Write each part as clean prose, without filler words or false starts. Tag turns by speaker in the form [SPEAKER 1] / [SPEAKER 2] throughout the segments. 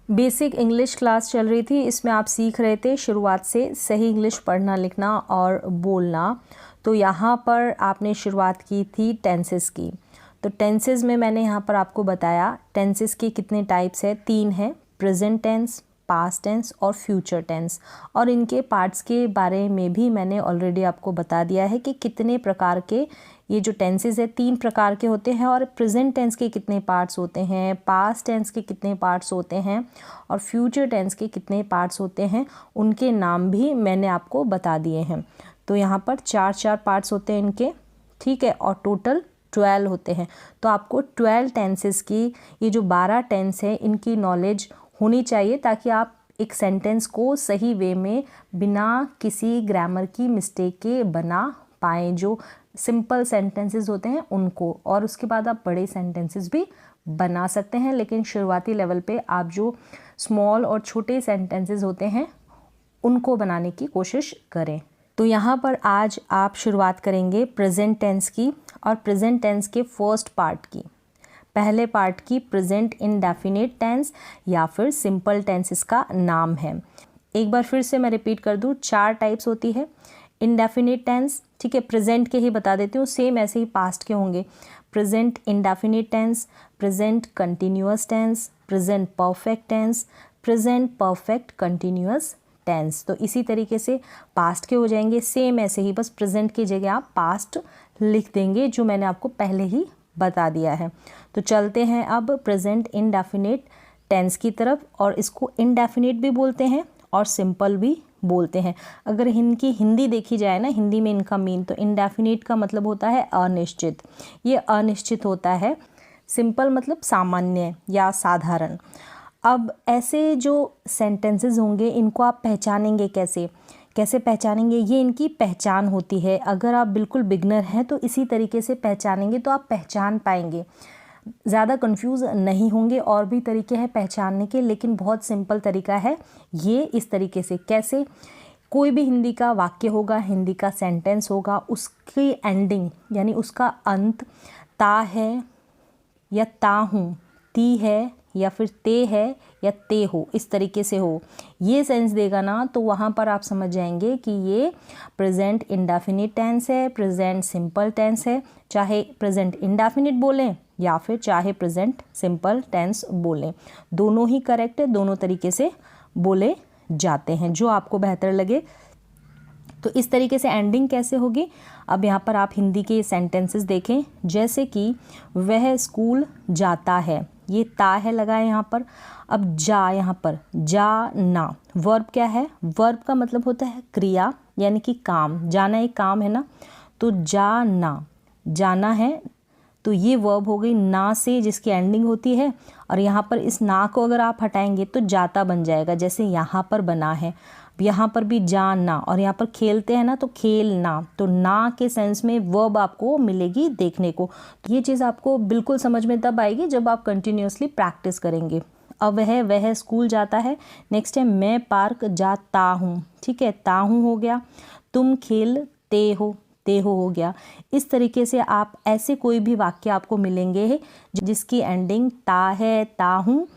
[SPEAKER 1] Basic English class चल रही थी, इसमें आप सीख रहे थे शुरुआत से सही इंग्लिश पढ़ना, लिखना और बोलना। तो यहाँ पर आपने शुरुआत की थी टेंसेस की। तो टेंसेस में मैंने यहाँ पर आपको बताया टेंसेस के कितने टाइप्स है, 3 हैं, प्रेजेंट टेंस, पास्ट टेंस और फ्यूचर टेंस। और इनके पार्ट्स के बारे में भी मैंने ऑलरेडी आपको बता दिया है कि कितने प्रकार के ये जो टेंसेस है 3 प्रकार के होते हैं, और प्रेजेंट टेंस के कितने पार्ट्स होते हैं, पास्ट टेंस के कितने पार्ट्स होते हैं और फ्यूचर टेंस के कितने पार्ट्स होते हैं, उनके नाम भी मैंने आपको बता दिए हैं। तो यहाँ पर 4 पार्ट्स होते हैं इनके, ठीक है, और टोटल 12 होते हैं। तो आपको 12 टेंसेस की, ये जो 12 टेंस है इनकी नॉलेज होनी चाहिए, ताकि आप एक सेंटेंस को सही वे में बिना किसी ग्रामर की मिस्टेक के बना पाएँ, जो सिंपल सेंटेंसेस होते हैं उनको। और उसके बाद आप बड़े सेंटेंसेस भी बना सकते हैं, लेकिन शुरुआती लेवल पे आप जो स्मॉल और छोटे सेंटेंसेस होते हैं उनको बनाने की कोशिश करें। तो यहाँ पर आज आप शुरुआत करेंगे प्रेजेंट टेंस की, और प्रेजेंट टेंस के फर्स्ट पार्ट की, पहले पार्ट की प्रेजेंट इंडेफिनिट टेंस या फिर सिंपल टेंस इसका नाम है। एक बार फिर से मैं रिपीट कर दूँ, 4 टाइप्स होती है। इंडेफिनिट टेंस, ठीक है, प्रेजेंट के ही बता देती हूँ, सेम ऐसे ही पास्ट के होंगे। Present indefinite tense, present continuous tense, present perfect tense, present perfect continuous tense. तो इसी तरीके से पास्ट के हो जाएंगे, सेम ऐसे ही, बस प्रेजेंट की जगह आप पास्ट लिख देंगे, जो मैंने आपको पहले ही बता दिया है। तो चलते हैं अब प्रेजेंट इंडेफिनिट टेंस की तरफ, और इसको इंडेफिनिट भी बोलते हैं और सिंपल भी बोलते हैं। अगर इनकी हिंदी देखी जाए ना, हिंदी में इनका मीन, तो इंडेफिनिट का मतलब होता है अनिश्चित, ये अनिश्चित होता है। सिंपल मतलब सामान्य या साधारण। अब ऐसे जो सेंटेंसेस होंगे इनको आप पहचानेंगे कैसे, कैसे पहचानेंगे, ये इनकी पहचान होती है। अगर आप बिल्कुल बिगनर हैं तो इसी तरीके से पहचानेंगे तो आप पहचान पाएंगे, ज़्यादा कंफ्यूज नहीं होंगे। और भी तरीके हैं पहचानने के, लेकिन बहुत सिंपल तरीका है ये। इस तरीके से कैसे, कोई भी हिंदी का वाक्य होगा, हिंदी का सेंटेंस होगा, उसकी एंडिंग यानी उसका अंत ता है या ता हूँ, ती है या फिर ते है या ते हो, इस तरीके से हो, ये सेंस देगा ना, तो वहाँ पर आप समझ जाएंगे कि ये प्रेजेंट इंडेफिनिट टेंस है, प्रेजेंट सिंपल टेंस है। चाहे प्रेजेंट इंडेफिनिट बोलें या फिर चाहे प्रेजेंट सिंपल टेंस बोलें, दोनों ही करेक्ट है, दोनों तरीके से बोले जाते हैं, जो आपको बेहतर लगे। तो इस तरीके से एंडिंग कैसे होगी, अब यहाँ पर आप हिंदी के सेंटेंसेस देखें, जैसे कि वह स्कूल जाता है, ये ता है लगा है यहाँ पर। अब जा, यहाँ पर जाना, वर्ब क्या है, वर्ब का मतलब होता है क्रिया यानी कि काम, जाना एक काम है ना, तो जाना, जाना है, तो ये वर्ब हो गई ना से जिसकी एंडिंग होती है। और यहाँ पर इस ना को अगर आप हटाएंगे तो जाता बन जाएगा, जैसे यहाँ पर बना है। यहाँ पर भी जाना, और यहाँ पर खेलते हैं ना तो खेलना, तो ना के सेंस में वर्ब आपको मिलेगी देखने को। ये चीज़ आपको बिल्कुल समझ में तब आएगी जब आप कंटिन्यूअसली प्रैक्टिस करेंगे। अब वह स्कूल जाता है, नेक्स्ट है मैं पार्क जाता हूँ, ठीक है, ता हूँ हो गया। तुम खेलते हो, ते हो गया। इस तरीके से आप ऐसे कोई भी वाक्य आपको मिलेंगे जिसकी एंडिंग ता है, ता हूँ,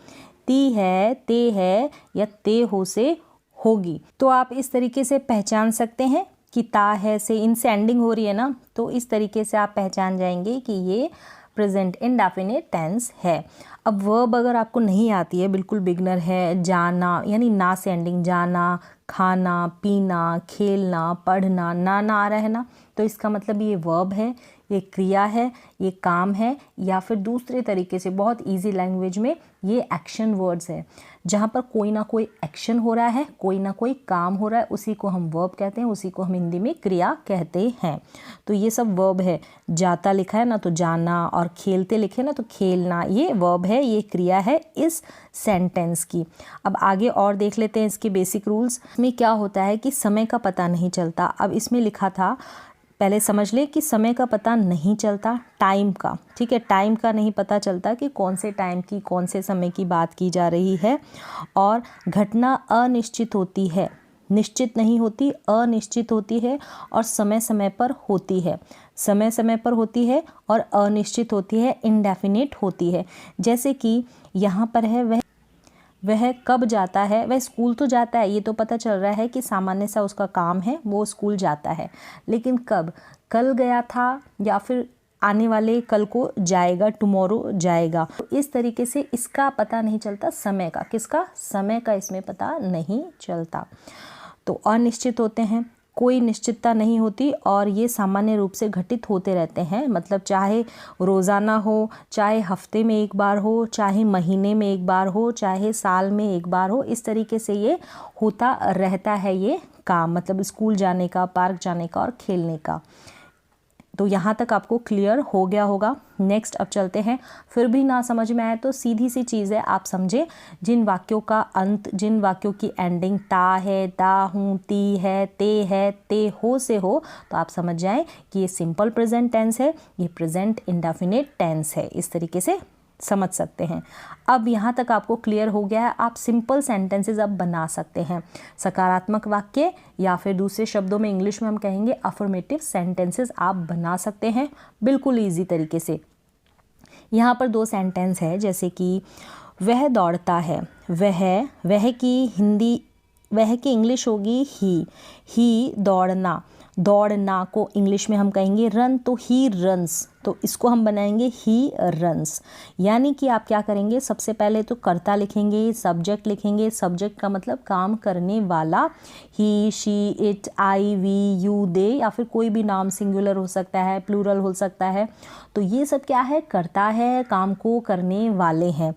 [SPEAKER 1] ती है, ते है या ते हो से होगी। तो आप इस तरीके से पहचान सकते हैं कि ता है से इनसे एंडिंग हो रही है ना, तो इस तरीके से आप पहचान जाएंगे कि ये प्रेजेंट इंडेफिनिट टेंस है। अब वर्ब अगर आपको नहीं आती है, बिल्कुल बिगनर है, जाना यानी ना से एंडिंग, जाना, खाना, पीना, खेलना, पढ़ना, ना आ रहा है ना, तो इसका मतलब ये वर्ब है, ये क्रिया है, ये काम है, या फिर दूसरे तरीके से बहुत इजी लैंग्वेज में ये एक्शन वर्ड्स है। जहाँ पर कोई ना कोई एक्शन हो रहा है, कोई ना कोई काम हो रहा है, उसी को हम वर्ब कहते हैं, उसी को हम हिंदी में क्रिया कहते हैं। तो ये सब वर्ब है, जाता लिखा है ना तो जाना, और खेलते लिखे ना तो खेलना, ये वर्ब है, ये क्रिया है इस सेंटेंस की। अब आगे और देख लेते हैं इसके बेसिक रूल्स। में क्या होता है कि समय का पता नहीं चलता। अब इसमें लिखा था, पहले समझ ले कि समय का पता नहीं चलता, टाइम का, ठीक है, टाइम का नहीं पता चलता कि कौन से टाइम की, कौन से समय की बात की जा रही है। और घटना अनिश्चित होती है, निश्चित नहीं होती, अनिश्चित होती है, और समय समय पर होती है, समय समय पर होती है, और अनिश्चित होती है, इंडेफिनिट होती है। जैसे कि यहाँ पर है वह कब जाता है, वह स्कूल तो जाता है, ये तो पता चल रहा है कि सामान्य सा उसका काम है, वो स्कूल जाता है, लेकिन कब, कल गया था या फिर आने वाले कल को जाएगा, टुमारो जाएगा। तो इस तरीके से इसका पता नहीं चलता समय का, किसका, समय का इसमें पता नहीं चलता। तो अनिश्चित होते हैं, कोई निश्चितता नहीं होती और ये सामान्य रूप से घटित होते रहते हैं, मतलब चाहे रोज़ाना हो, चाहे हफ्ते में एक बार हो, चाहे महीने में एक बार हो, चाहे साल में एक बार हो, इस तरीके से ये होता रहता है ये काम, मतलब स्कूल जाने का, पार्क जाने का और खेलने का। तो यहाँ तक आपको क्लियर हो गया होगा। नेक्स्ट अब चलते हैं, फिर भी ना समझ में आए तो सीधी सी चीज़ है, आप समझे जिन वाक्यों का अंत, जिन वाक्यों की एंडिंग ता है, ता हूँ, ती है, ते हो से हो, तो आप समझ जाएं कि ये सिंपल प्रेजेंट टेंस है, ये प्रेजेंट इंडेफिनिट टेंस है। इस तरीके से समझ सकते हैं। अब यहाँ तक आपको क्लियर हो गया है, आप सिंपल सेंटेंसेस अब बना सकते हैं, सकारात्मक वाक्य या फिर दूसरे शब्दों में इंग्लिश में हम कहेंगे अफर्मेटिव सेंटेंसेस आप बना सकते हैं बिल्कुल ईजी तरीके से। यहाँ पर 2 सेंटेंस है, जैसे कि वह दौड़ता है, वह की हिंदी, वह की इंग्लिश होगी ही दौड़ना, दौड़ना को इंग्लिश में हम कहेंगे रन, तो ही रन्स, तो इसको हम बनाएंगे ही रन्स। यानी कि आप क्या करेंगे, सबसे पहले तो कर्ता लिखेंगे, सब्जेक्ट लिखेंगे, सब्जेक्ट का मतलब काम करने वाला, he, she, it, I, we, you, they, या फिर कोई भी नाम सिंगुलर हो सकता है, प्लूरल हो सकता है। तो ये सब क्या है, कर्ता है, काम को करने वाले हैं।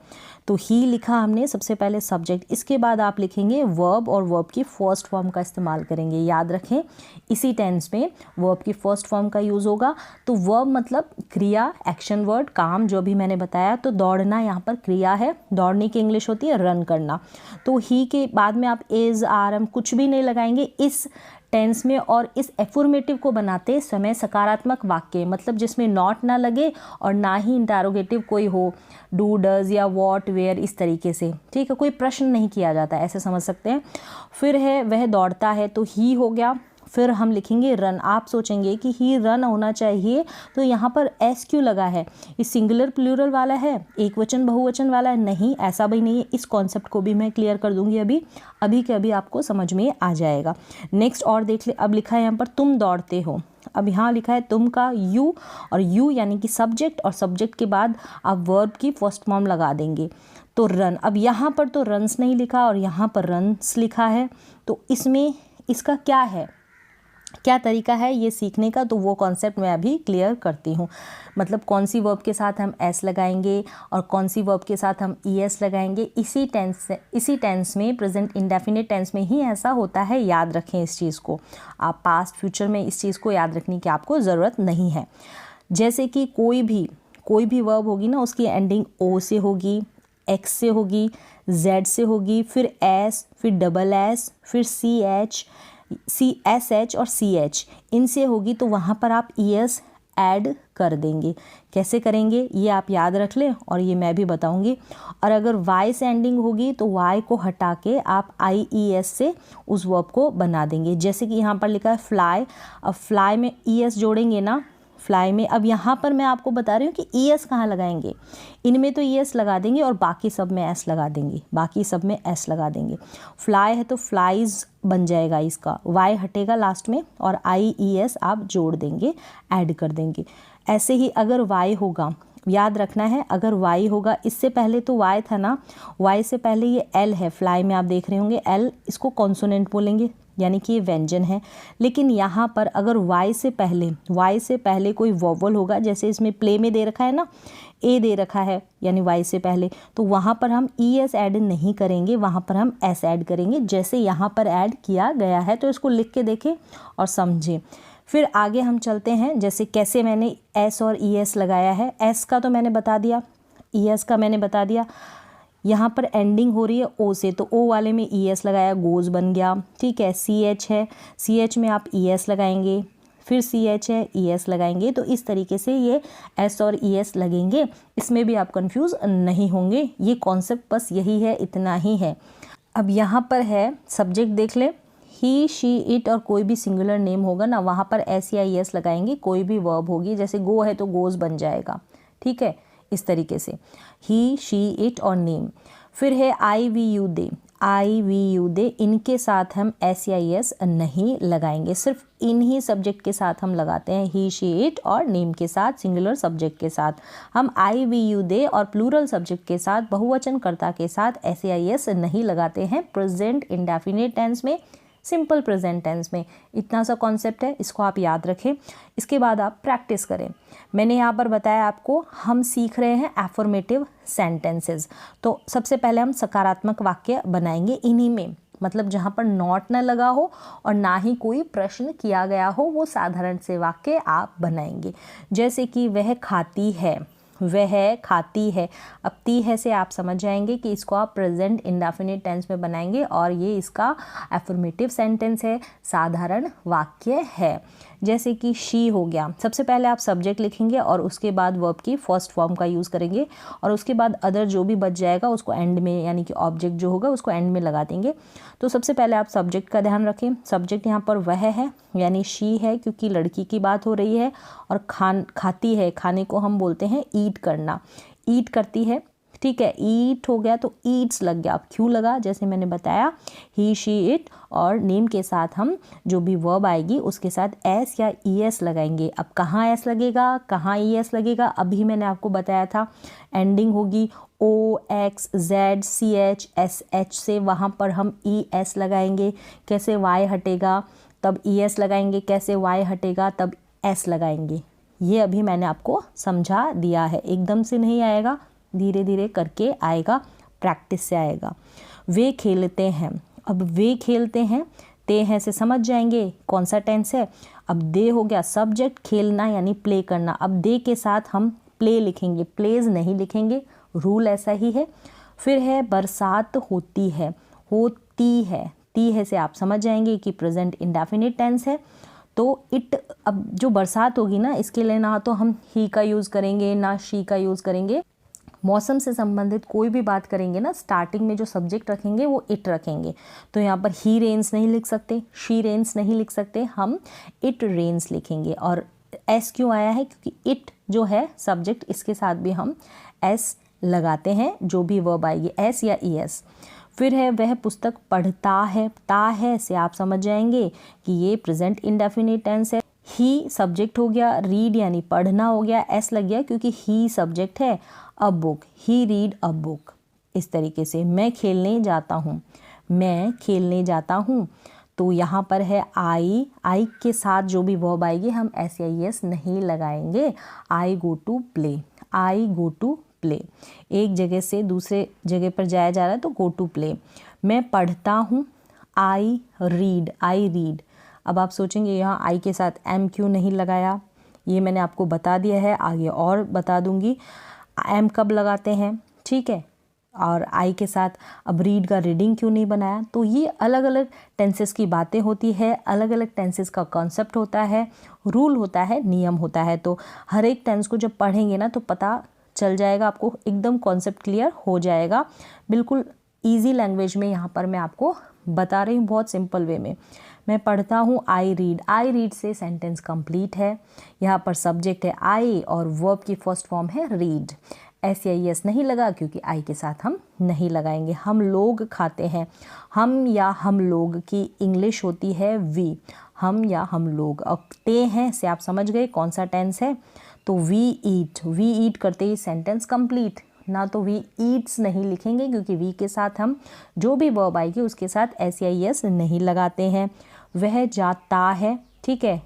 [SPEAKER 1] तो ही लिखा हमने सबसे पहले सब्जेक्ट, इसके बाद आप लिखेंगे वर्ब और वर्ब की फर्स्ट फॉर्म का इस्तेमाल करेंगे। याद रखें इसी टेंस में वर्ब की फर्स्ट फॉर्म का यूज़ होगा। तो वर्ब मतलब क्रिया, एक्शन वर्ड, काम, जो भी मैंने बताया। तो दौड़ना यहाँ पर क्रिया है, दौड़ने की इंग्लिश होती है रन करना। तो ही के बाद में आप इज, आर, एम कुछ भी नहीं लगाएंगे इस टेंस में। और इस एफर्मेटिव को बनाते समय सकारात्मक वाक्य, मतलब जिसमें नॉट ना लगे और ना ही इंटरोगेटिव कोई हो, डू, डज या व्हाट, वेयर, इस तरीके से, ठीक है, कोई प्रश्न नहीं किया जाता, ऐसे समझ सकते हैं। फिर है वह दौड़ता है, तो ही हो गया। फिर हम लिखेंगे रन। आप सोचेंगे कि ही रन होना चाहिए, तो यहाँ पर एस क्यों लगा है, ये सिंगुलर प्लूरल वाला है, एक वचन बहुवचन वाला है? नहीं, ऐसा भी नहीं है। इस कॉन्सेप्ट को भी मैं क्लियर कर दूंगी अभी के अभी आपको समझ में आ जाएगा। नेक्स्ट और देख ले, अब लिखा है यहाँ पर तुम दौड़ते हो। अब यहाँ लिखा है तुम का यू, और यू यानी कि सब्जेक्ट, और सब्जेक्ट के बाद आप वर्ब की फर्स्ट फॉर्म लगा देंगे, तो रन। अब यहाँ पर तो रन्स नहीं लिखा और यहाँ पर रन्स लिखा है, तो इसमें इसका क्या है, क्या तरीका है ये सीखने का, तो वो कॉन्सेप्ट मैं अभी क्लियर करती हूँ। मतलब कौन सी वर्ब के साथ हम एस लगाएंगे और कौन सी वर्ब के साथ हम ई एस लगाएंगे, इसी टेंस में, प्रेजेंट इंडेफिनिट टेंस में ही ऐसा होता है। याद रखें इस चीज़ को, आप पास्ट फ्यूचर में इस चीज़ को याद रखने की आपको ज़रूरत नहीं है। जैसे कि कोई भी वर्ब होगी ना, उसकी एंडिंग ओ से होगी, एक्स से होगी, जेड से होगी, फिर एस, फिर डबल एस, फिर सी एस एच और सी एच, इनसे होगी, तो वहाँ पर आप ई एस ऐड कर देंगे। कैसे करेंगे ये आप याद रख लें, और ये मैं भी बताऊंगी। और अगर वाई से एंडिंग होगी तो वाई को हटा के आप आई ई एस से उस वर्ब को बना देंगे। जैसे कि यहाँ पर लिखा है फ्लाई, अब फ्लाई में ई एस जोड़ेंगे ना, फ्लाई में। अब यहाँ पर मैं आपको बता रही हूँ कि ई एस कहाँ लगाएंगे, इनमें तो ई एस लगा देंगे और बाकी सब में एस लगा देंगे, बाकी सब में एस लगा देंगे। फ्लाई है तो फ्लाइज बन जाएगा, इसका वाई हटेगा लास्ट में और आई ई एस आप जोड़ देंगे, ऐड कर देंगे। ऐसे ही अगर वाई होगा, याद रखना है, अगर वाई होगा, इससे पहले तो वाई था ना, वाई से पहले ये एल है, फ्लाई में आप देख रहे होंगे एल, इसको कॉन्सोनेंट बोलेंगे, यानी कि ये व्यंजन है। लेकिन यहाँ पर अगर वाई से पहले कोई वोवल होगा, जैसे इसमें प्ले में दे रखा है ना, ए दे रखा है, यानी वाई से पहले, तो वहाँ पर हम ई एस ऐड नहीं करेंगे, वहाँ पर हम एस ऐड करेंगे, जैसे यहाँ पर ऐड किया गया है। तो इसको लिख के देखें और समझें। फिर आगे हम चलते हैं, जैसे कैसे मैंने एस और ई एस लगाया है। एस का तो मैंने बता दिया, ई एस का मैंने बता दिया। यहाँ पर एंडिंग हो रही है ओ से, तो ओ वाले में ई एस लगाया, गोज बन गया, ठीक है। सी एच है, सी एच में आप ई एस लगाएंगे, फिर सी एच है, ई एस लगाएंगे। तो इस तरीके से ये एस और ई एस लगेंगे, इसमें भी आप कंफ्यूज नहीं होंगे। ये कॉन्सेप्ट बस यही है, इतना ही है। अब यहाँ पर है सब्जेक्ट, देख ले, ही, शी, इट, और कोई भी सिंगुलर नेम होगा ना, वहाँ पर एस या ई एस लगाएंगे। कोई भी वर्ब होगी, जैसे गो है तो गोज बन जाएगा, ठीक है, इस तरीके से ही, शी, इट और नेम। फिर है I we you they, I we you they, इनके साथ हम एस या एस नहीं लगाएंगे, सिर्फ इन्हीं सब्जेक्ट के साथ हम लगाते हैं, ही शी इट और नेम के साथ, सिंगुलर सब्जेक्ट के साथ। हम आई वी यू दे और प्लूरल सब्जेक्ट के साथ, बहुवचन कर्ता के साथ एस या एस नहीं लगाते हैं प्रेजेंट इंडेफिनिट टेंस में, सिंपल प्रेजेंट टेंस में। इतना सा कॉन्सेप्ट है, इसको आप याद रखें। इसके बाद आप प्रैक्टिस करें। मैंने यहाँ पर बताया आपको, हम सीख रहे हैं एफर्मेटिव सेंटेंसेस। तो सबसे पहले हम सकारात्मक वाक्य बनाएंगे इन्हीं में, मतलब जहाँ पर नॉट न लगा हो और ना ही कोई प्रश्न किया गया हो, वो साधारण से वाक्य आप बनाएंगे। जैसे कि वह खाती है, वह खाती है। अब ती है से आप समझ जाएंगे कि इसको आप प्रेजेंट इंडेफिनिट टेंस में बनाएंगे और ये इसका एफर्मेटिव सेंटेंस है, साधारण वाक्य है। जैसे कि शी हो गया, सबसे पहले आप सब्जेक्ट लिखेंगे और उसके बाद वर्ब की फर्स्ट फॉर्म का यूज़ करेंगे और उसके बाद अदर जो भी बच जाएगा उसको एंड में, यानी कि ऑब्जेक्ट जो होगा उसको एंड में लगा देंगे। तो सबसे पहले आप सब्जेक्ट का ध्यान रखें। सब्जेक्ट यहाँ पर वह है, यानी शी है, क्योंकि लड़की की बात हो रही है। और खाती है, खाने को हम बोलते हैं ईट करना, ईट करती है, ठीक है। ईट हो गया तो ईट्स लग गया। अब क्यों लगा, जैसे मैंने बताया, ही शी इट और नेम के साथ हम जो भी वर्ब आएगी उसके साथ एस या ई एस लगाएंगे। अब कहाँ एस लगेगा, कहाँ ई एस लगेगा, अभी मैंने आपको बताया था। एंडिंग होगी O X Z C H S H से, वहाँ पर हम ई एस लगाएंगे। कैसे, वाई हटेगा तब ई एस लगाएंगे, कैसे वाई हटेगा तब एस लगाएंगे। ये अभी मैंने आपको समझा दिया है, एकदम से नहीं आएगा, धीरे धीरे करके आएगा, प्रैक्टिस से आएगा। वे खेलते हैं, अब वे खेलते हैं, ते हैं से समझ जाएंगे कौन सा टेंस है। अब दे हो गया सब्जेक्ट, खेलना यानी प्ले करना। अब दे के साथ हम प्ले लिखेंगे, प्लेज नहीं लिखेंगे, रूल ऐसा ही है। फिर है बरसात होती है, होती है, ती है से आप समझ जाएंगे कि प्रेजेंट इंडेफिनिट टेंस है। तो इट, अब जो बरसात होगी ना, इसके लिए ना तो हम ही का यूज़ करेंगे ना शी का यूज़ करेंगे। मौसम से संबंधित कोई भी बात करेंगे ना, स्टार्टिंग में जो सब्जेक्ट रखेंगे वो इट रखेंगे। तो यहाँ पर ही रेन्स नहीं लिख सकते, शी रेन्स नहीं लिख सकते, हम इट रेन्स लिखेंगे। और एस क्यों आया है, क्योंकि इट जो है सब्जेक्ट, इसके साथ भी हम एस लगाते हैं, जो भी वर्ब आएगी एस या ई एस। फिर है वह पुस्तक पढ़ता है, ता है से आप समझ जाएंगे कि ये प्रेजेंट इंडेफिनिट टेंस है। ही सब्जेक्ट हो गया, रीड यानी पढ़ना हो गया, एस लग गया क्योंकि ही सब्जेक्ट है। A book, he read a book. इस तरीके से मैं खेलने जाता हूँ, मैं खेलने जाता हूँ। तो यहाँ पर है आई, आई के साथ जो भी वर्ब आएगी हम एस या एस नहीं लगाएंगे। I go to play, I go to play, एक जगह से दूसरे जगह पर जाया जा रहा है तो गो टू प्ले। मैं पढ़ता हूँ, आई रीड, आई रीड। अब आप सोचेंगे यहाँ आई के साथ एम क्यों नहीं लगाया, ये मैंने आपको बता दिया है, आगे और बता दूंगी एम कब लगाते हैं, ठीक है। और आई के साथ अब रीड का रीडिंग क्यों नहीं बनाया। तो ये अलग अलग टेंसेस की बातें होती है, अलग अलग टेंसेस का कॉन्सेप्ट होता है, रूल होता है, नियम होता है। तो हर एक टेंस को जब पढ़ेंगे ना तो पता चल जाएगा आपको, एकदम कॉन्सेप्ट क्लियर हो जाएगा। बिल्कुल ईजी लैंग्वेज में यहाँ पर मैं आपको बता रही हूँ, बहुत सिंपल वे में। मैं पढ़ता हूँ, आई रीड, आई रीड से सेंटेंस कंप्लीट है। यहाँ पर सब्जेक्ट है आई और वर्ब की फर्स्ट फॉर्म है रीड। एस या एस नहीं लगा क्योंकि आई के साथ हम नहीं लगाएंगे। हम लोग खाते हैं, हम या हम लोग की इंग्लिश होती है वी, हम या हम लोग। अब ते हैं से आप समझ गए कौन सा टेंस है, तो वी ईट, वी ईट करते ही सेंटेंस कंप्लीट। ना तो वी ईट्स नहीं लिखेंगे क्योंकि वी के साथ हम जो भी वर्ब आएगी उसके साथ एस या एस नहीं लगाते हैं। वह जाता है, ठीक है,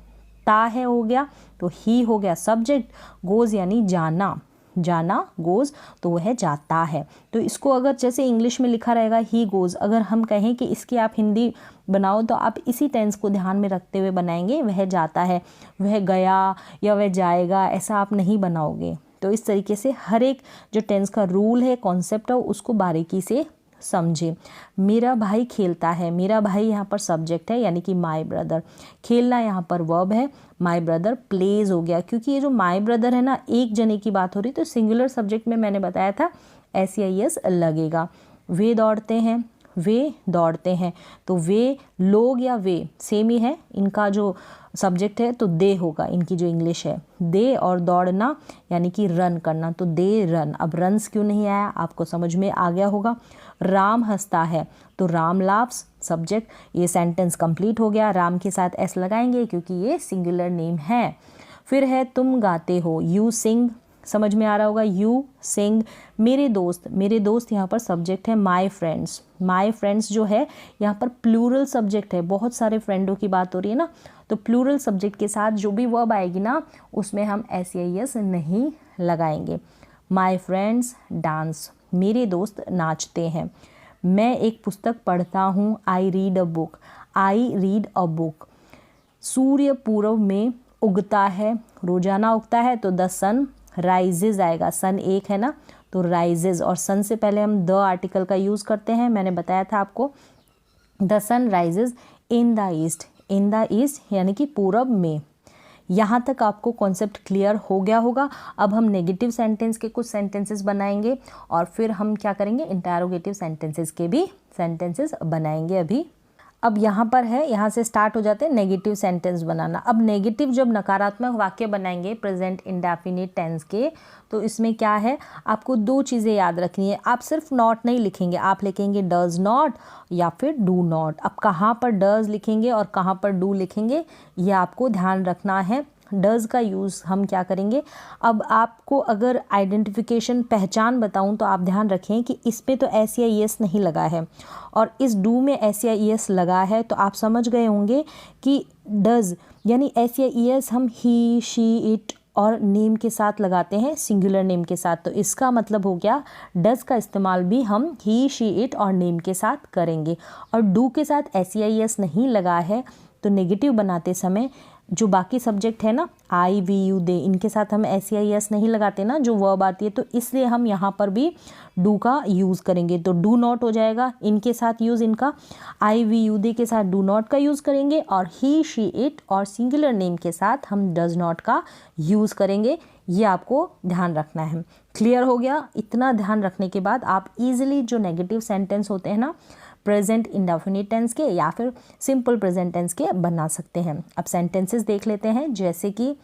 [SPEAKER 1] ता है हो गया तो ही हो गया सब्जेक्ट, गोज यानी जाना, जाना गोज तो वह जाता है। तो इसको अगर जैसे इंग्लिश में लिखा रहेगा ही गोज, अगर हम कहें कि इसकी आप हिंदी बनाओ तो आप इसी टेंस को ध्यान में रखते हुए बनाएंगे। वह जाता है, वह गया या वह जाएगा, ऐसा आप नहीं बनाओगे। तो इस तरीके से हर एक जो टेंस का रूल है, कॉन्सेप्ट है, उसको बारीकी से समझे। मेरा भाई खेलता है, मेरा भाई यहाँ पर सब्जेक्ट है यानी कि माय ब्रदर, खेलना यहाँ पर वर्ब है, माय ब्रदर प्लेज हो गया। क्योंकि ये जो माय ब्रदर है ना, एक जने की बात हो रही, तो सिंगुलर सब्जेक्ट में मैंने बताया था एस या एस लगेगा। वे दौड़ते हैं, वे दौड़ते हैं। तो वे लोग या वे सेम ही है, इनका जो सब्जेक्ट है तो दे होगा, इनकी जो इंग्लिश है दे, और दौड़ना यानी कि रन करना, तो दे रन। अब रन्स क्यों नहीं आया आपको समझ में आ गया होगा। राम हंसता है तो राम लाफ्स सब्जेक्ट, ये सेंटेंस कंप्लीट हो गया। राम के साथ एस लगाएंगे क्योंकि ये सिंगुलर नेम है। फिर है तुम गाते हो, यू सिंग, समझ में आ रहा होगा, यू सिंग। मेरे दोस्त यहाँ पर सब्जेक्ट है, माय फ्रेंड्स। माय फ्रेंड्स जो है यहाँ पर प्लूरल सब्जेक्ट है, बहुत सारे फ्रेंडों की बात हो रही है ना, तो प्लूरल सब्जेक्ट के साथ जो भी वर्ब आएगी ना उसमें हम एस नहीं लगाएंगे। माय फ्रेंड्स डांस, मेरे दोस्त नाचते हैं। मैं एक पुस्तक पढ़ता हूँ, I read a book, I read a book. सूर्य पूर्व में उगता है, रोजाना उगता है, तो द सन राइजेज आएगा, सन एक है ना तो राइजेज, और सन से पहले हम द आर्टिकल का यूज़ करते हैं, मैंने बताया था आपको। The sun rises in the east, in the east यानी कि पूरब में। यहाँ तक आपको कॉन्सेप्ट क्लियर हो गया होगा। अब हम नेगेटिव सेंटेंस के कुछ सेंटेंसेस बनाएंगे और फिर हम क्या करेंगे, इंटरोगेटिव सेंटेंसेस के भी सेंटेंसेस बनाएंगे अभी। अब यहाँ पर है, यहाँ से स्टार्ट हो जाते हैं नेगेटिव सेंटेंस बनाना। अब नेगेटिव जब नकारात्मक वाक्य बनाएंगे प्रेजेंट इंडेफिनिट टेंस के, तो इसमें क्या है, आपको दो चीज़ें याद रखनी है। आप सिर्फ नॉट नहीं लिखेंगे, आप लिखेंगे डज नॉट या फिर डू नॉट। अब कहाँ पर डज लिखेंगे और कहाँ पर डू लिखेंगे ये आपको ध्यान रखना है। डज का यूज़ हम क्या करेंगे, अब आपको अगर आइडेंटिफिकेशन पहचान बताऊं तो आप ध्यान रखें कि इस पे तो एस या एस नहीं लगा है और इस डू में एस या एस लगा है, तो आप समझ गए होंगे कि डज यानी एस या एस हम ही, शी, इट और नेम के साथ लगाते हैं, सिंगुलर नेम के साथ। तो इसका मतलब हो गया डज का इस्तेमाल भी हम ही, शी, इट और नेम के साथ करेंगे। और डू के साथ एस या एस नहीं लगा है तो नेगेटिव बनाते समय जो बाकी सब्जेक्ट है ना, आई, वी, यू, दे, इनके साथ हम एस या एस नहीं लगाते ना जो वर्ब आती है, तो इसलिए हम यहाँ पर भी डू का यूज़ करेंगे। तो डू नॉट हो जाएगा, इनके साथ यूज़ इनका, आई, वी, यू, दे के साथ डू नॉट का यूज़ करेंगे, और ही, शी, इट और सिंगुलर नेम के साथ हम डज नॉट का यूज़ करेंगे। ये आपको ध्यान रखना है। क्लियर हो गया? इतना ध्यान रखने के बाद आप इजीली जो नेगेटिव सेंटेंस होते हैं ना प्रेजेंट इंडेफिनिट टेंस के या फिर सिंपल प्रेजेंट टेंस के बना सकते हैं। अब सेंटेंसेस देख लेते हैं, जैसे कि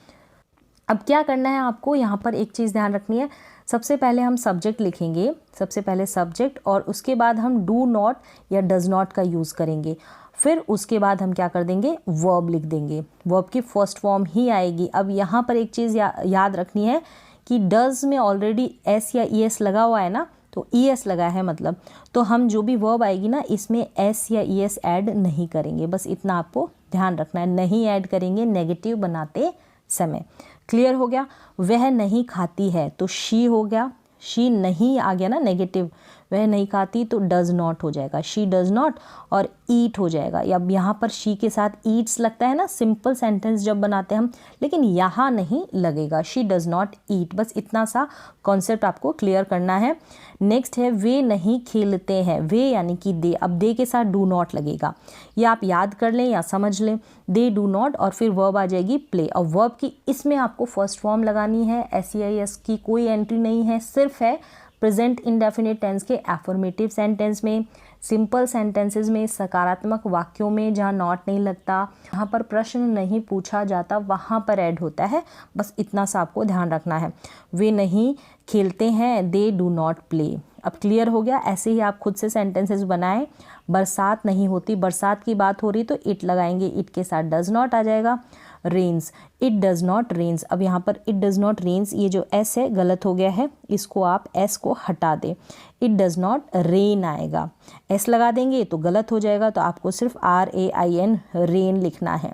[SPEAKER 1] अब क्या करना है आपको, यहाँ पर एक चीज़ ध्यान रखनी है। सबसे पहले हम सब्जेक्ट लिखेंगे, सबसे पहले सब्जेक्ट, और उसके बाद हम डू नॉट या डज नॉट का यूज़ करेंगे। फिर उसके बाद हम क्या कर देंगे, वर्ब लिख देंगे, वर्ब की फर्स्ट फॉर्म ही आएगी। अब यहाँ पर एक चीज़ याद रखनी है कि डज में ऑलरेडी एस या ई एस लगा हुआ है ना, तो ई एस लगा है मतलब, तो हम जो भी वर्ब आएगी ना इसमें एस या ई एस ऐड नहीं करेंगे, बस इतना आपको ध्यान रखना है, नहीं ऐड करेंगे नेगेटिव बनाते समय। क्लियर हो गया? वह नहीं खाती है तो शी हो गया, शी नहीं आ गया ना नेगेटिव, वह नहीं खाती तो डज नॉट हो जाएगा, शी डज नॉट, और ईट हो जाएगा। अब यहाँ पर शी के साथ ईट्स लगता है ना सिंपल सेंटेंस जब बनाते हैं हम, लेकिन यहाँ नहीं लगेगा, शी डज नॉट ईट। बस इतना सा कॉन्सेप्ट आपको क्लियर करना है। नेक्स्ट है वे नहीं खेलते हैं, वे यानी कि दे, अब दे के साथ डू नॉट लगेगा, ये आप याद कर लें या समझ लें, दे डू नॉट, और फिर वर्ब आ जाएगी प्ले। और वर्ब की इसमें आपको फर्स्ट फॉर्म लगानी है, एस ई आई एस की कोई एंट्री नहीं है, सिर्फ है प्रेजेंट इंडेफिनिट टेंस के एफर्मेटिव सेंटेंस में, सिंपल सेंटेंसेस में, सकारात्मक वाक्यों में जहाँ नॉट नहीं लगता, जहाँ पर प्रश्न नहीं पूछा जाता, वहाँ पर ऐड होता है। बस इतना सा आपको ध्यान रखना है। वे नहीं खेलते हैं, दे डू नॉट प्ले। अब क्लियर हो गया? ऐसे ही आप खुद से सेंटेंसेस बनाएं। बरसात नहीं होती, बरसात की बात हो रही तो इट लगाएंगे, इट के साथ डज नॉट आ जाएगा। Rains, it does not rains, अब यहाँ पर इट डज नॉट रेन्स, ये जो एस है गलत हो गया है, इसको आप एस को हटा दें, इट डज नॉट रेन आएगा, एस लगा देंगे तो गलत हो जाएगा, तो आपको सिर्फ RAIN रेन लिखना है।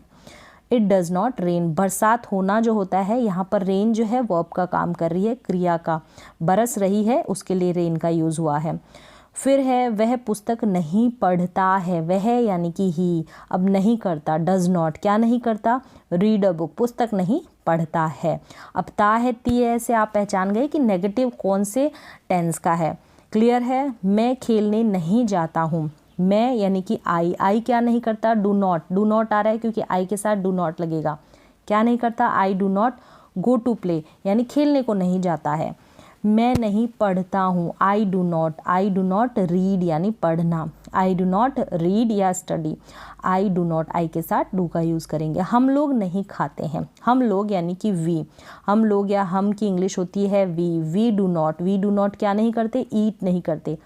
[SPEAKER 1] इट डज नॉट रेन, बरसात होना जो होता है, यहाँ पर रेन जो है वर्ब का काम कर रही है, क्रिया का, बरस रही है उसके लिए रेन का यूज़ हुआ है। फिर है वह पुस्तक नहीं पढ़ता है, वह यानी कि ही, अब नहीं करता, डज नॉट, क्या नहीं करता, रीड अ बुक, पुस्तक नहीं पढ़ता है। अब ता है ती है से आप पहचान गए कि नेगेटिव कौन से टेंस का है। क्लियर है? मैं खेलने नहीं जाता हूँ, मैं यानी कि आई क्या नहीं करता, डू नॉट आ रहा है क्योंकि आई के साथ डू नॉट लगेगा, क्या नहीं करता, I do not go to play, यानी खेलने को नहीं जाता है। मैं नहीं पढ़ता हूँ, आई डू नॉट रीड यानी पढ़ना, आई डू नॉट रीड या स्टडी, आई डू नॉट, आई के साथ डू का यूज़ करेंगे। हम लोग नहीं खाते हैं, हम लोग यानी कि वी, हम लोग या हम की इंग्लिश होती है वी डू नॉट क्या नहीं करते, ईट नहीं करते।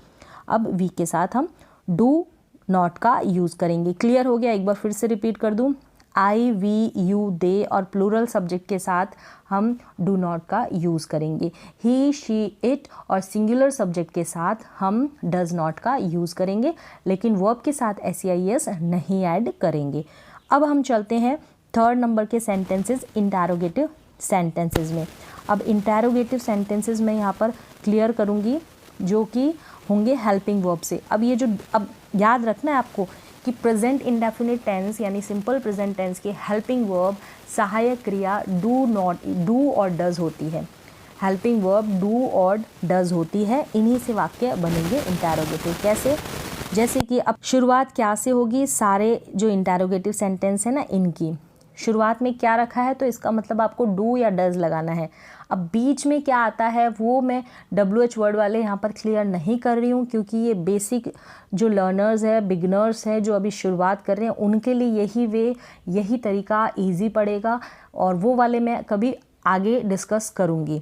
[SPEAKER 1] अब वी के साथ हम डू नॉट का यूज़ करेंगे। क्लियर हो गया? एक बार फिर से रिपीट कर दूँ, आई वी यू दे और प्लूरल सब्जेक्ट के साथ हम डू नॉट का यूज़ करेंगे। ही शी इट और सिंगुलर सब्जेक्ट के साथ हम डज नॉट का यूज़ करेंगे, लेकिन वर्ब के साथ SEIS नहीं ऐड करेंगे। अब हम चलते हैं थर्ड नंबर के सेंटेंसेस, इंटैरोगेटिव सेंटेंसेस में। अब इंटैरोगेटिव सेंटेंसेस में यहाँ पर क्लियर करूँगी जो कि होंगे हेल्पिंग वर्ब से। अब ये जो अब याद रखना है आपको कि प्रेजेंट इंडेफिनिट टेंस यानी सिंपल प्रेजेंट टेंस की हेल्पिंग वर्ब सहायक क्रिया डू और डज होती है। हेल्पिंग वर्ब डू और डज होती है, इन्हीं से वाक्य बनेंगे इंटैरोगेटिव। कैसे? जैसे कि अब शुरुआत क्या से होगी, सारे जो इंटैरोगेटिव सेंटेंस है ना इनकी शुरुआत में क्या रखा है, तो इसका मतलब आपको डू या डज लगाना है। अब बीच में क्या आता है वो मैं WH वर्ड वाले यहाँ पर क्लियर नहीं कर रही हूँ, क्योंकि ये बेसिक जो लर्नर्स है, बिगनर्स हैं, जो अभी शुरुआत कर रहे हैं, उनके लिए यही तरीका ईजी पड़ेगा, और वो वाले मैं कभी आगे डिस्कस करूँगी।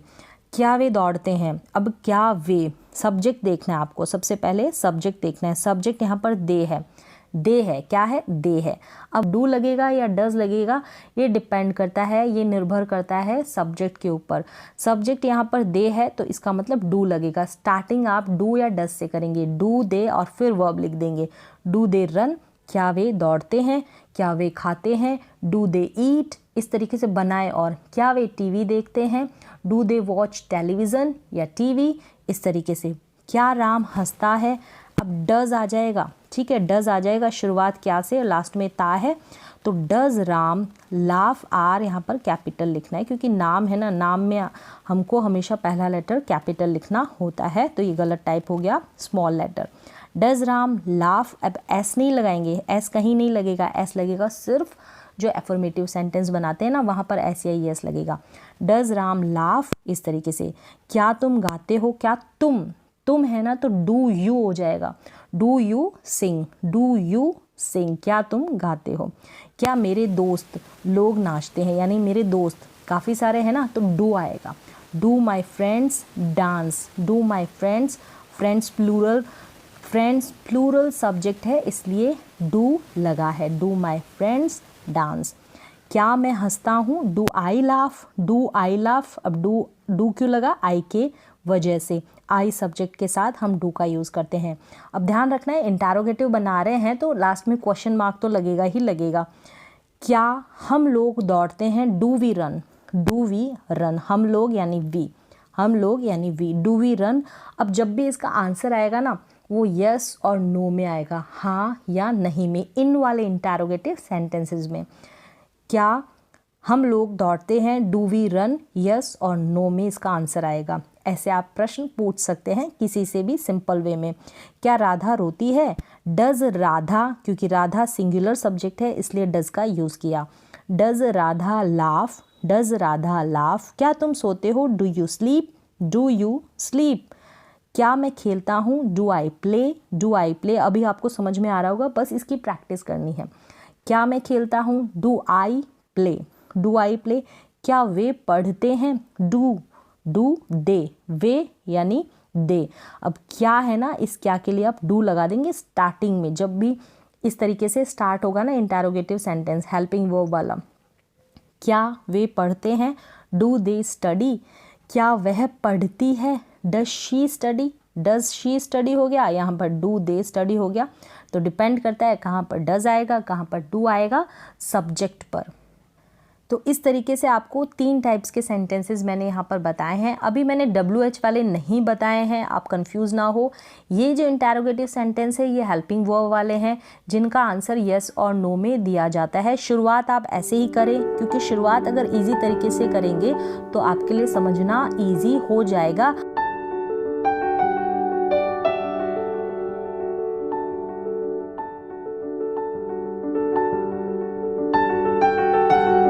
[SPEAKER 1] क्या वे दौड़ते हैं? अब क्या वे, सब्जेक्ट देखना है आपको, सबसे पहले सब्जेक्ट देखना है। सब्जेक्ट यहाँ पर दे है, दे है, क्या है? दे है। अब डू लगेगा या डज लगेगा ये डिपेंड करता है, ये निर्भर करता है सब्जेक्ट के ऊपर। सब्जेक्ट यहाँ पर दे है तो इसका मतलब डू लगेगा। स्टार्टिंग आप डू या डज से करेंगे, डू दे और फिर वर्ब लिख देंगे। डू दे रन, क्या वे दौड़ते हैं, क्या वे खाते हैं, डू दे ईट, इस तरीके से बनाए। और क्या वे टीवी देखते हैं, डू दे वॉच टेलीविज़न या टीवी, इस तरीके से। क्या राम हंसता है, अब डज आ जाएगा, ठीक है, डज आ जाएगा। शुरुआत क्या से, लास्ट में ता है, तो डज राम लाफ, आर यहाँ पर कैपिटल लिखना है, क्योंकि नाम है ना, नाम में हमको हमेशा पहला लेटर कैपिटल लिखना होता है, तो ये गलत टाइप हो गया small letter. Does Ram laugh, अब एस नहीं लगाएंगे, एस कहीं नहीं लगेगा, एस लगेगा सिर्फ जो एफर्मेटिव सेंटेंस बनाते हैं ना वहाँ पर SEIS लगेगा। डज राम लाफ, इस तरीके से। क्या तुम गाते हो, क्या तुम है ना तो डू यू हो जाएगा, do you sing, do you sing, क्या तुम गाते हो। क्या मेरे दोस्त लोग नाचते हैं, यानी मेरे दोस्त काफ़ी सारे हैं ना तो डू आएगा। Do my friends dance, do my friends plural subject है इसलिए डू लगा है, डू माई फ्रेंड्स डांस। क्या मैं हंसता हूँ, डू आई लाफ, अब डू क्यों लगा, आई के वजह से, आई सब्जेक्ट के साथ हम डू का यूज़ करते हैं। अब ध्यान रखना है इंटैरोगेटिव बना रहे हैं तो लास्ट में क्वेश्चन मार्क तो लगेगा ही लगेगा। क्या हम लोग दौड़ते हैं, डू वी रन, हम लोग यानी वी, डू वी रन। अब जब भी इसका आंसर आएगा ना वो यस और नो में आएगा, हाँ या नहीं में, इन वाले इंटैरोगेटिव सेंटेंसेस में। क्या हम लोग दौड़ते हैं, डू वी रन, यस और नो में इसका आंसर आएगा। ऐसे आप प्रश्न पूछ सकते हैं किसी से भी सिंपल वे में। क्या राधा रोती है, डज राधा, क्योंकि राधा सिंगुलर सब्जेक्ट है इसलिए डज का यूज़ किया। डज राधा लाफ, क्या तुम सोते हो, डू यू स्लीप। क्या मैं खेलता हूँ, डू आई प्ले, अभी आपको समझ में आ रहा होगा, बस इसकी प्रैक्टिस करनी है। क्या मैं खेलता हूँ, डू आई प्ले। क्या वे पढ़ते हैं, डू दे, वे यानी दे। अब क्या है ना, इस क्या के लिए आप डू लगा देंगे स्टार्टिंग में, जब भी इस तरीके से स्टार्ट होगा ना इंटैरोगेटिव सेंटेंस हेल्पिंग वर्ब वाला। क्या वे पढ़ते हैं, डू दे स्टडी। क्या वह पढ़ती है, डज शी स्टडी हो गया, यहाँ पर डू दे स्टडी हो गया। तो डिपेंड करता है कहाँ पर डज आएगा, कहाँ पर डू आएगा, सब्जेक्ट पर। तो इस तरीके से आपको 3 टाइप्स के सेंटेंसेस मैंने यहाँ पर बताए हैं। अभी मैंने WH वाले नहीं बताए हैं, आप कंफ्यूज ना हो। ये जो इंटैरोगेटिव सेंटेंस है ये हेल्पिंग वर्ब वाले हैं जिनका आंसर यस और नो में दिया जाता है। शुरुआत आप ऐसे ही करें, क्योंकि शुरुआत अगर ईजी तरीके से करेंगे तो आपके लिए समझना ईजी हो जाएगा।